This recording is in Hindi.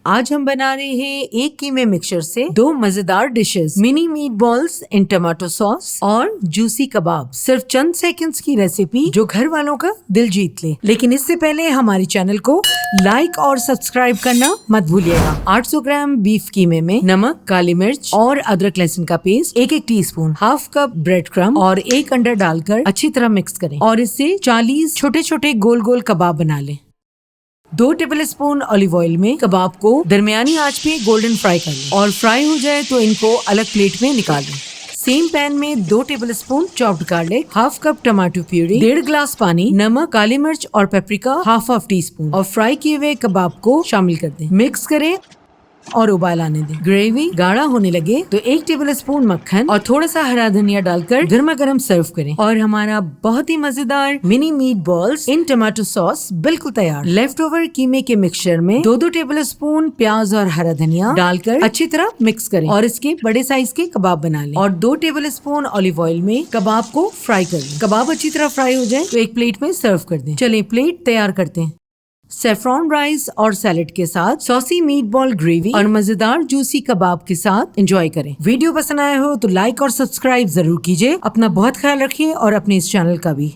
आज हम बना रहे हैं एक कीमे मिक्सचर से दो मजेदार dishes, mini meat balls in tomato sauce और जूसी कबाब। सिर्फ चंद सेकंड्स की रेसिपी जो घर वालों का दिल जीत ले। लेकिन इससे पहले हमारे चैनल को लाइक और सब्सक्राइब करना मत भूलिएगा। 800 ग्राम बीफ कीमे में नमक, काली मिर्च और अदरक लहसुन का पेस्ट, एक teaspoon, half cup bread crumb और एक अंडा डालकर अच्छी तरह मिक्स करें और इससे 40 छोटे छोटे गोल गोल कबाब बना लें। 2 टेबलस्पून ऑलिव ऑयल में कबाब को दरमियानी आंच पे गोल्डन फ्राई कर लें और फ्राई हो जाए तो इनको अलग प्लेट में निकाल लें। सेम पैन में 2 tablespoon chopped garlic, half cup tomato puree, 1.5 glass पानी, नमक, काली मिर्च और पेपरिका हाफ टीस्पून और फ्राई किए हुए कबाब को शामिल कर दें। मिक्स करें और उबाल आने दें। ग्रेवी गाढ़ा होने लगे तो 1 टेबलस्पून मक्खन और थोड़ा सा हरा धनिया डालकर गर्मा गर्म सर्व करें और हमारा बहुत ही मजेदार mini meat balls in tomato sauce बिल्कुल तैयार। लेफ्ट ओवर कीमे के मिक्सचर में 2-2 टेबलस्पून प्याज और हरा धनिया डालकर अच्छी तरह मिक्स करें और इसके बड़े साइज के कबाब बना लें और 2 टेबलस्पून ऑलिव ऑयल में कबाब को फ्राई कर लें। कबाब अच्छी तरह फ्राई हो जाए तो एक प्लेट में सर्व कर दें। चलिए प्लेट तैयार करते हैं। सेफ्रॉन राइस और सैलेड के साथ सॉसी मीट बॉल ग्रेवी और मजेदार जूसी कबाब के साथ एंजॉय करें। वीडियो पसंद आया हो तो लाइक और सब्सक्राइब जरूर कीजिए। अपना बहुत ख्याल रखिए और अपने इस चैनल का भी।